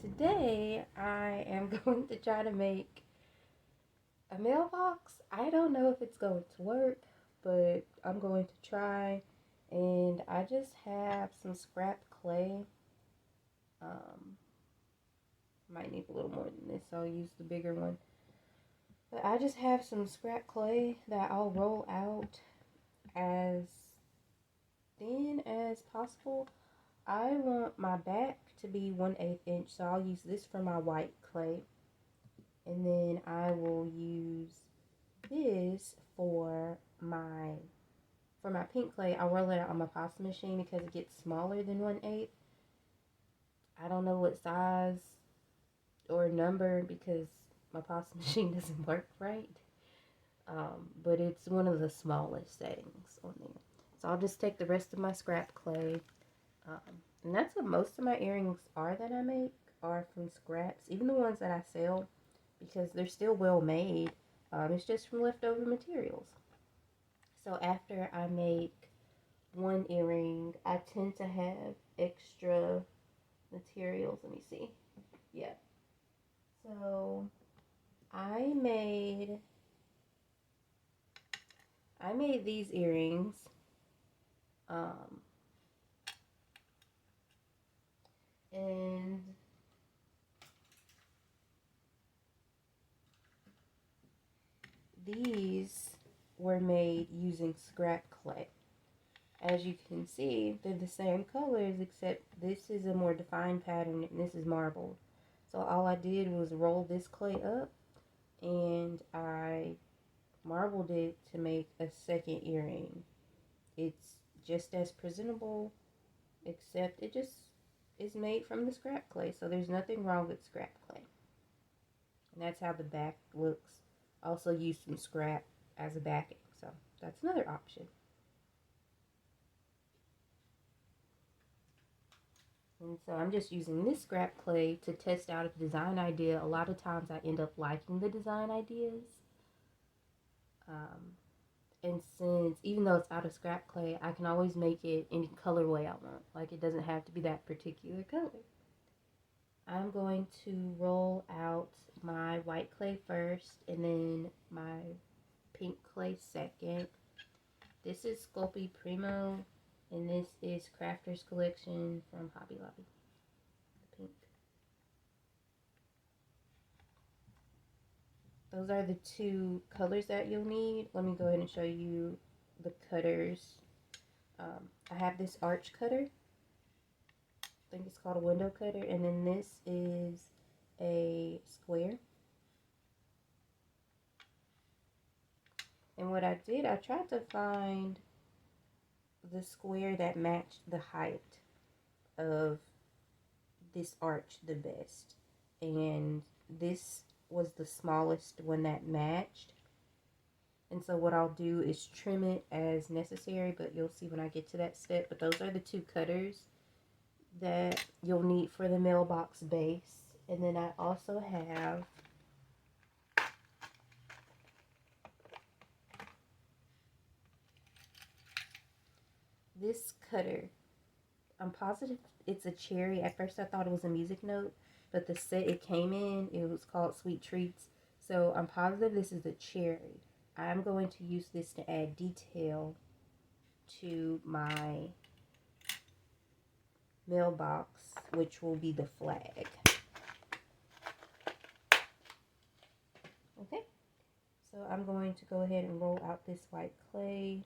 Today I am going to try to make a mailbox. I don't know if it's going to work, but I'm going to try. And I just have some scrap clay. Um, might need a little more than this, so I'll use the bigger one. But I just have some scrap clay that I'll roll out as thin as possible. I want my back to be 1/8 inch, so I'll use this for my white clay. And then I will use this for my pink clay. I'll roll it out on my pasta machine because it gets smaller than 1/8. I don't know what size or number because my pasta machine doesn't work right. But it's one of the smallest settings on there. So I'll just take the rest of my scrap clay. Um, and that's what most of my earrings are that I make are from scraps. Even the ones that I sell, because they're still well made. It's just from leftover materials. So after I make one earring, I tend to have extra materials. Let me see. Yeah. So I made these earrings. Um, and these were made using scrap clay. As you can see, they're the same colors except this is a more defined pattern and this is marbled. So all I did was roll this clay up and I marbled it to make a second earring. It's just as presentable except it just is made from the scrap clay. So there's nothing wrong with scrap clay. And that's how the back looks. I also used some scrap as a backing. So that's another option. And so I'm just using this scrap clay to test out a design idea. A lot of times I end up liking the design ideas. And since, even though it's out of scrap clay, I can always make it any colorway I want. Like, it doesn't have to be that particular color. I'm going to roll out my white clay first and then my pink clay second. This is Sculpey Primo and this is Crafter's Collection from Hobby Lobby. The pink. Those are the two colors that you'll need. Let me go ahead and show you the cutters. I have this arch cutter. I think it's called a window cutter. And then this is a square. And what I did, I tried to find the square that matched the height of this arch the best. And this was the smallest one that matched. And so what I'll do is trim it as necessary, but you'll see when I get to that step. But those are the two cutters that you'll need for the mailbox base. And then I also have this cutter. I'm positive it's a cherry. At first I thought it was a music note, but the set it came in, it was called Sweet Treats. So I'm positive this is a cherry. I'm going to use this to add detail to my mailbox, which will be the flag. Okay, so I'm going to go ahead and roll out this white clay.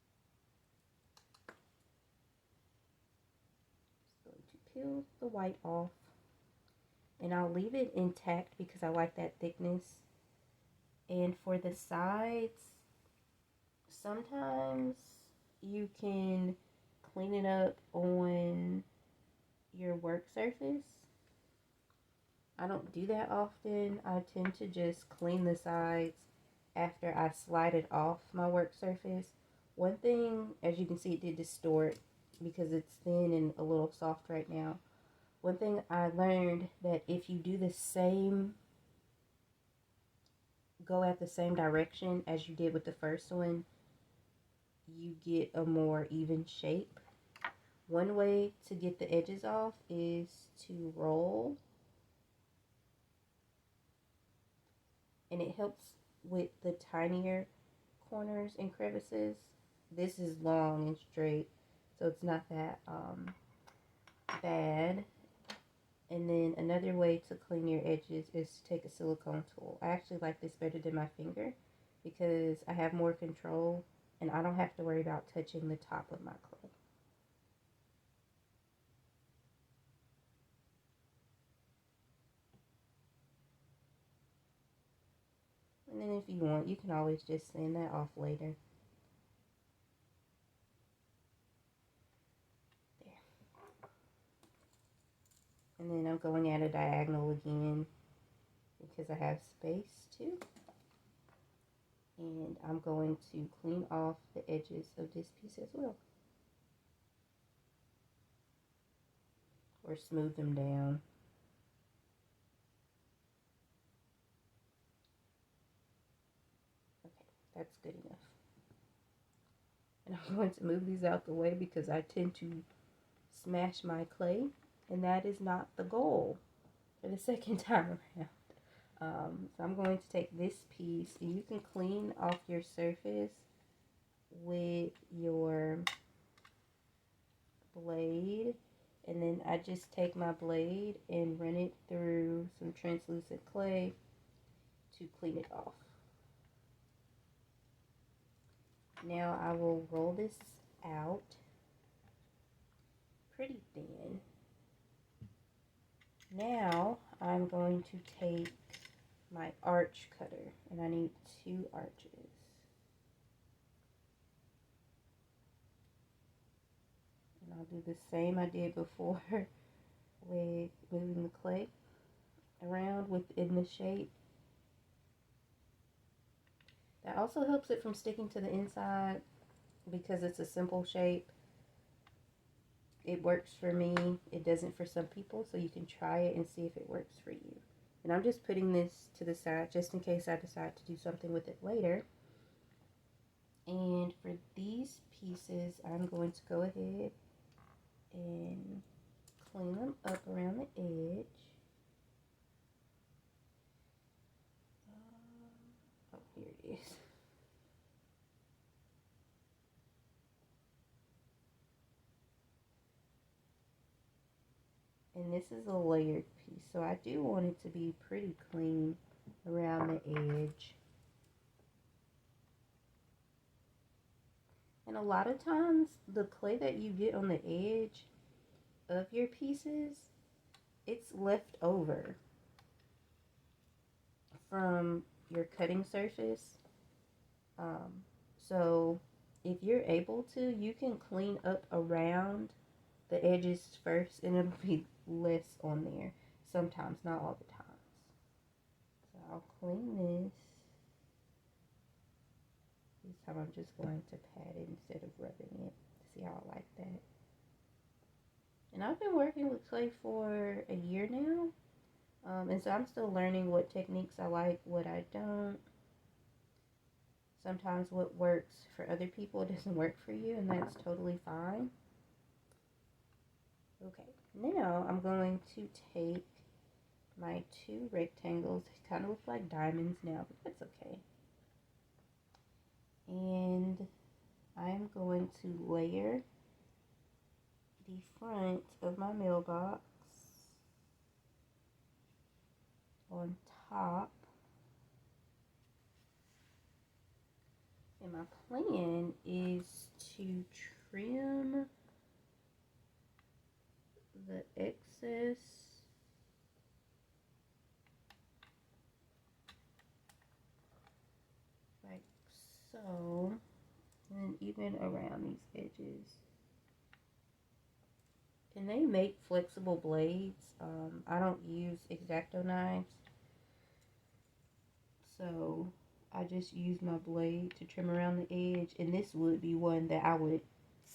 Just going to peel the white off, and I'll leave it intact because I like that thickness. And for the sides, sometimes you can clean it up on your work surface. I don't do that often. I tend to just clean the sides after I slide it off my work surface. One thing, as you can see, it did distort because it's thin and a little soft right now. One thing I learned that if you do the same, go at the same direction as you did with the first one, you get a more even shape. One way to get the edges off is to roll and it helps with the tinier corners and crevices. This is long and straight, so it's not that bad. And then another way to clean your edges is to take a silicone tool. I actually like this better than my finger because I have more control and I don't have to worry about touching the top of my clay. And then if you want, you can always just sand that off later. There. And then I'm going at a diagonal again because I have space too. And I'm going to clean off the edges of this piece as well. Or smooth them down. Okay, that's good enough. And I'm going to move these out the way because I tend to smash my clay, and that is not the goal for the second time around. So I'm going to take this piece, and you can clean off your surface with your blade, and then I just take my blade and run it through some translucent clay to clean it off. Now I will roll this out pretty thin. Now I'm going to take my arch cutter, and I need 2 arches. And I'll do the same I did before with moving the clay around within the shape. That also helps it from sticking to the inside because it's a simple shape. It works for me. It doesn't for some people, so you can try it and see if it works for you. And I'm just putting this to the side just in case I decide to do something with it later. And for these pieces, I'm going to go ahead and clean them up around the edge. Oh, here it is. And this is a layered piece, so I do want it to be pretty clean around the edge. And a lot of times, the clay that you get on the edge of your pieces, it's left over from your cutting surface. So if you're able to, you can clean up around the edges first, and it'll be less on there sometimes, not all the times. So I'll clean this. This time I'm just going to pat it instead of rubbing it. See how I like that. And I've been working with clay for a year now, and so I'm still learning what techniques I like, what I don't. Sometimes what works for other people doesn't work for you, and that's totally fine. Okay, now I'm going to take my 2 rectangles. They kind of look like diamonds now, but that's okay. And I'm going to layer the front of my mailbox on top. And my plan is to trim the excess like so, and even around these edges. And they make flexible blades. I don't use X-Acto knives, so I just use my blade to trim around the edge, and this would be one that I would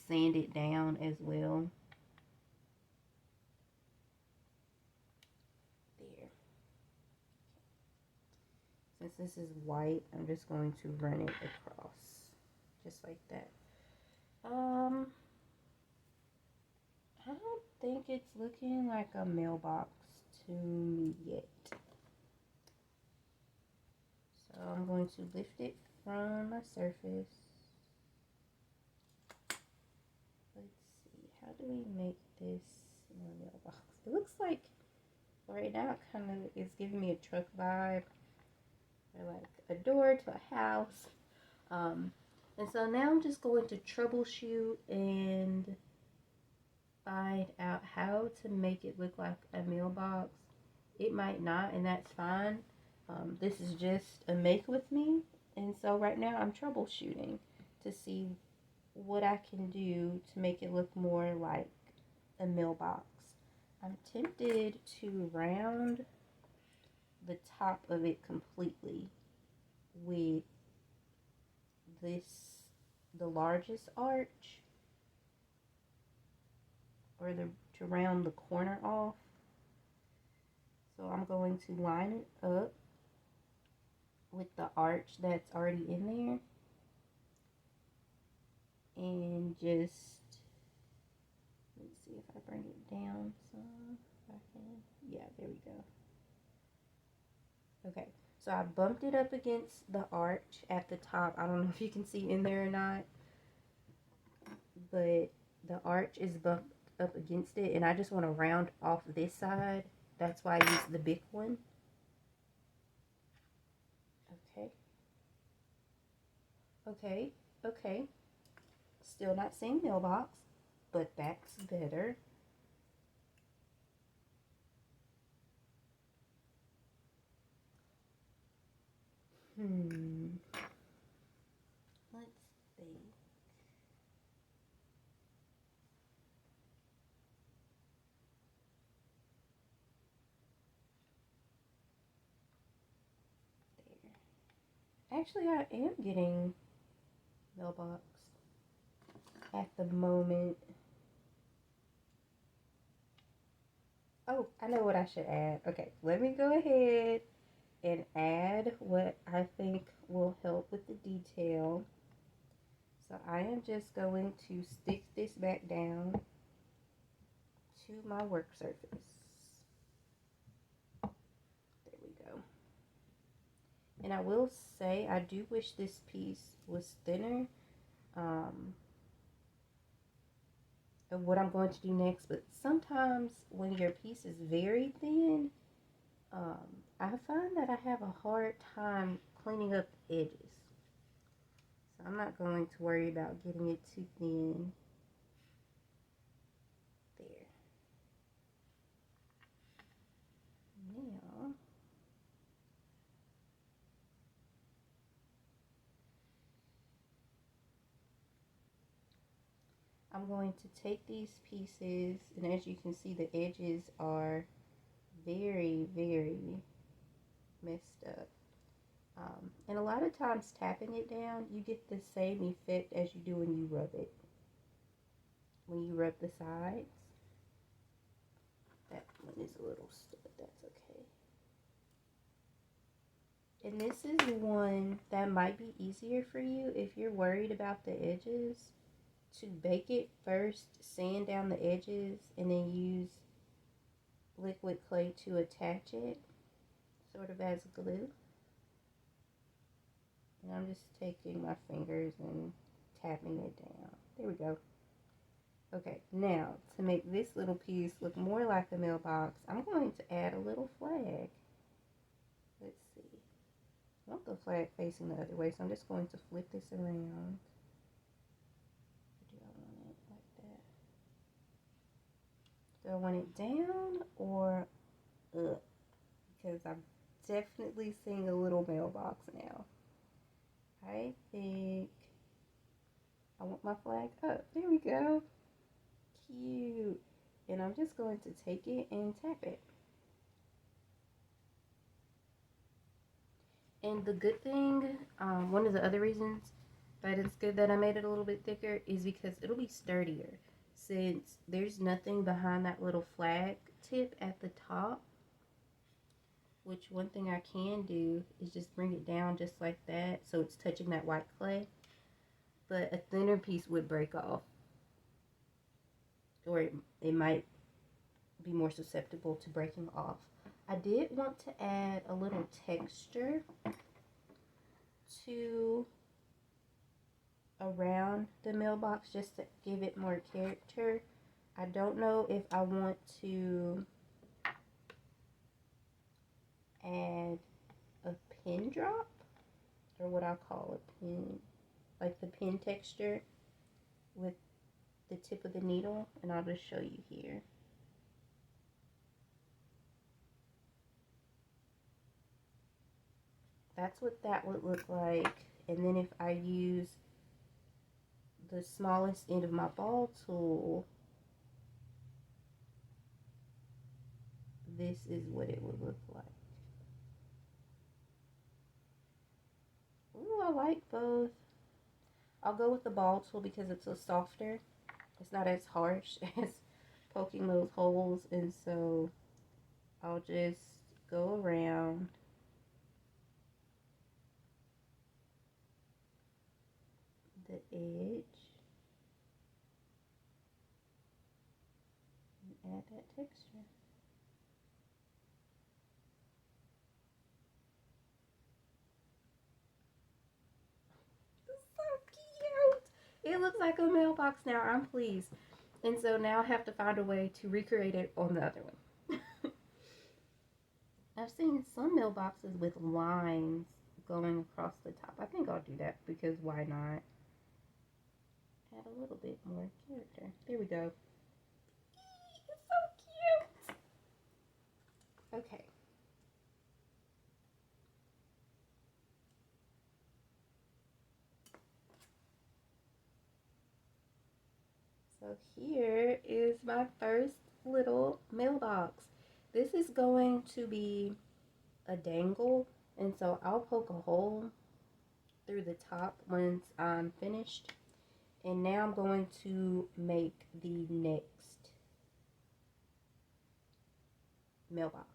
sand it down as well. There. Since this is white, I'm just going to run it across, just like that. I don't think it's looking like a mailbox to me yet. So I'm going to lift it from my surface. Let's see, how do we make this my mailbox? It looks like right now it kind of is giving me a truck vibe, or like a door to a house. And so now I'm just going to troubleshoot and find out how to make it look like a mailbox. It might not, and that's fine. This is just a make with me, and so right now I'm troubleshooting to see what I can do to make it look more like a mailbox. I'm tempted to round the top of it completely with the largest arch, or to round the corner off. So I'm going to line it up with the arch that's already in there, and just, let's see if I bring it down some, if I can. Yeah, there we go. Okay, so I bumped it up against the arch at the top. I don't know if you can see in there or not, but the arch is bumped up against it, and I just want to round off this side. That's why I use the big one. Okay. Okay. Okay. Still not saying mailbox, but that's better. Let's see. There. Actually, I am getting mailbox at the moment. Oh, I know what I should add. Okay, let me go ahead and add what I think will help with the detail. So I am just going to stick this back down to my work surface. There we go. And I will say, I do wish this piece was thinner. Of what I'm going to do next, but sometimes when your piece is very thin, I find that I have a hard time cleaning up the edges. So I'm not going to worry about getting it too thin. There. Now, I'm going to take these pieces, and as you can see, the edges are very, very messed up. And a lot of times tapping it down, you get the same effect as you do when you rub it. When you rub the sides. That one is a little stuck, that's okay. And this is one that might be easier for you if you're worried about the edges. To bake it first, sand down the edges, and then use liquid clay to attach it, sort of as glue. And I'm just taking my fingers and tapping it down. There we go. Okay, now to make this little piece look more like a mailbox, I'm going to add a little flag. Let's see. I want the flag facing the other way, so I'm just going to flip this around. Do I want it like that? Do I want it down or up? Because I'm definitely seeing a little mailbox now. I think I want my flag up. There we go. Cute. And I'm just going to take it and tap it. And the good thing, one of the other reasons that it's good that I made it a little bit thicker is because it'll be sturdier. Since there's nothing behind that little flag tip at the top, which one thing I can do is just bring it down just like that so it's touching that white clay. But a thinner piece would break off, or it might be more susceptible to breaking off. I did want to add a little texture to around the mailbox just to give it more character. I don't know if I want to add a pin drop, or what I call a pin, like the pin texture with the tip of the needle, and I'll just show you here. That's what that would look like. And then if I use the smallest end of my ball tool, this is what it would look like. Ooh, I like both. I'll go with the ball tool because it's a softer. It's not as harsh as poking those holes, and so I'll just go around the edge and add that texture. It's so cute. It looks like a mailbox now. I'm pleased. And so now I have to find a way to recreate it on the other one. I've seen some mailboxes with lines going across the top. I think I'll do that because why not? Add a little bit more character. There we go. It's so cute. Okay. So here is my first little mailbox. This is going to be a dangle, and so I'll poke a hole through the top once I'm finished. And now I'm going to make the next mailbox.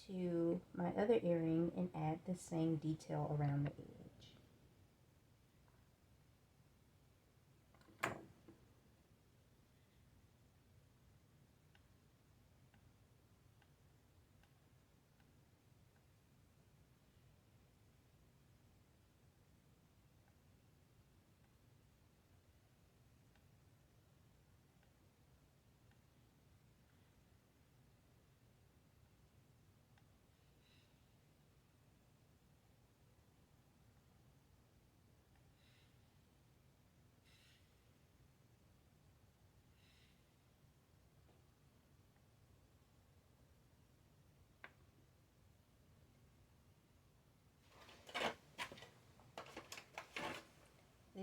To my other earring and add the same detail around the edge.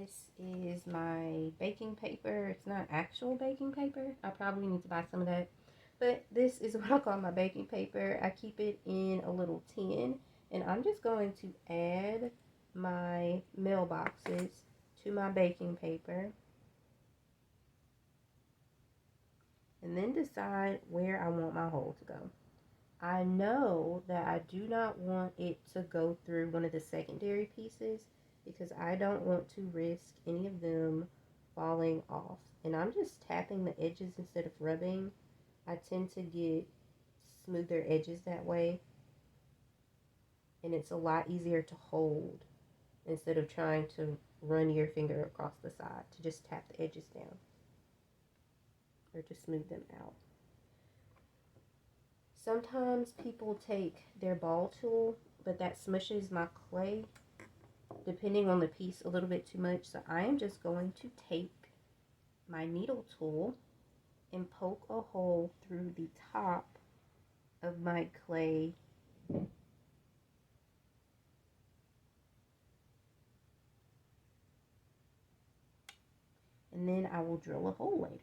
This is my baking paper. It's not actual baking paper. I probably need to buy some of that. But this is what I call my baking paper. I keep it in a little tin. And I'm just going to add my mailboxes to my baking paper. And then decide where I want my hole to go. I know that I do not want it to go through one of the secondary pieces because I don't want to risk any of them falling off. And I'm just tapping the edges instead of rubbing. I tend to get smoother edges that way. And it's a lot easier to hold instead of trying to run your finger across the side to just tap the edges down or to smooth them out. Sometimes people take their ball tool, but that smushes my clay, depending on the piece, a little bit too much. So I am just going to take my needle tool and poke a hole through the top of my clay. And then I will drill a hole later.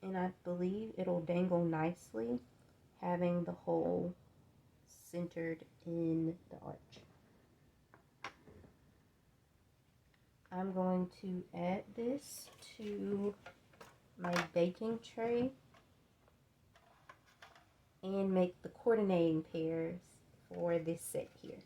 And I believe it'll dangle nicely, having the hole centered in the arch. I'm going to add this to my baking tray and make the coordinating pairs for this set here.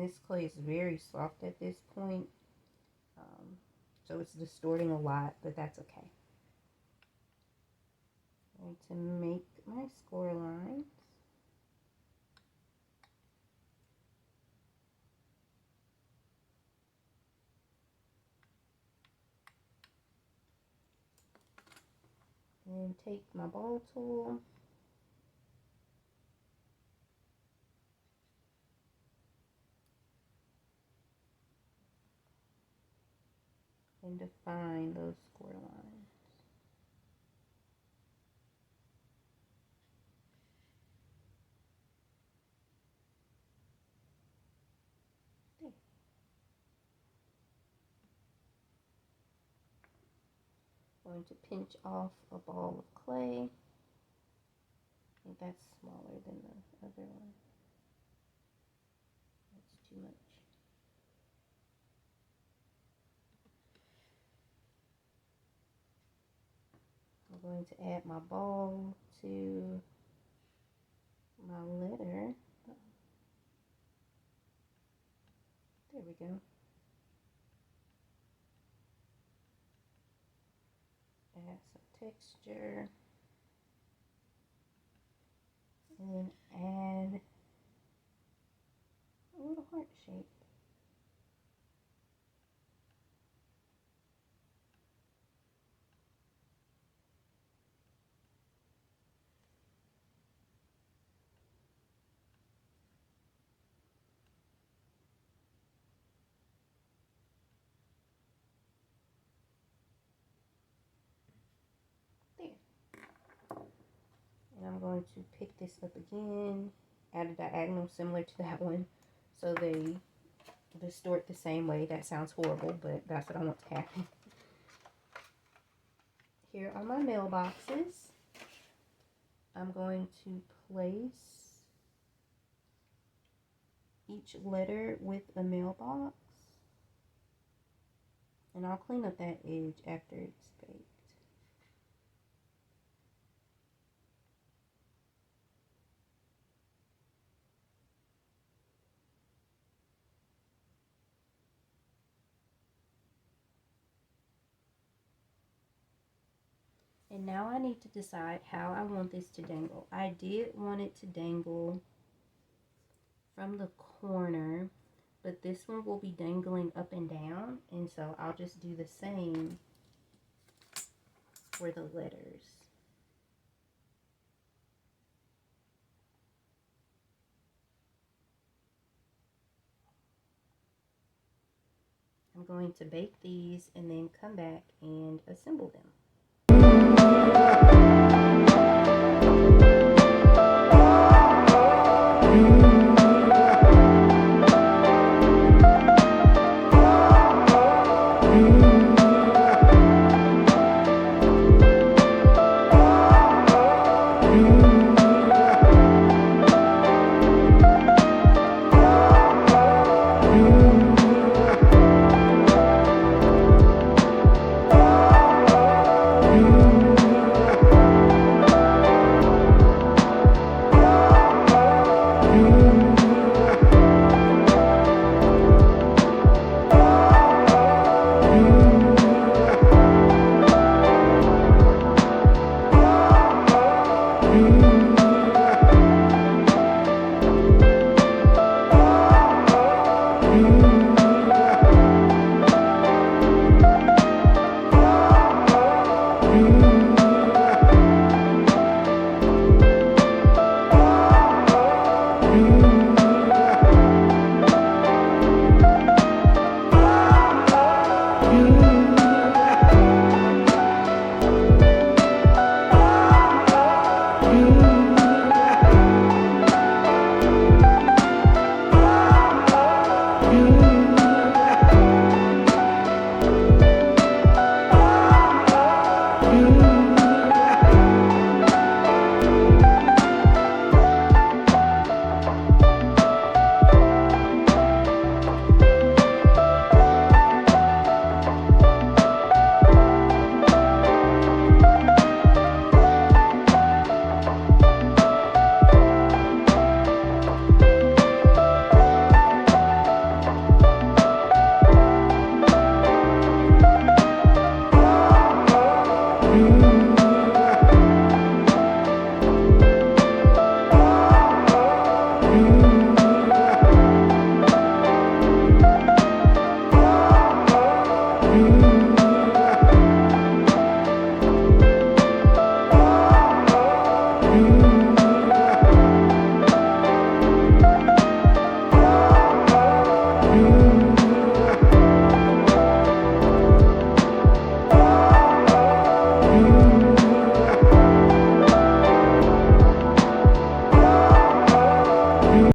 And this clay is very soft at this point. So it's distorting a lot, but that's okay. I'm going to make my score lines. And take my ball tool. And define those score lines. There. Going to pinch off a ball of clay. I think that's smaller than the other one. That's too much. I'm going to add my ball to my letter. There we go. Add some texture. And add a little heart shape. There. And I'm going to pick this up again, add a diagonal similar to that one, so they distort the same way. That sounds horrible, but that's what I want to happen. Here are my mailboxes. I'm going to place each letter with a mailbox. And I'll clean up that edge after it's baked. And now I need to decide how I want this to dangle. I did want it to dangle from the corner, but this one will be dangling up and down, and so I'll just do the same for the letters. I'm going to bake these and then come back and assemble them.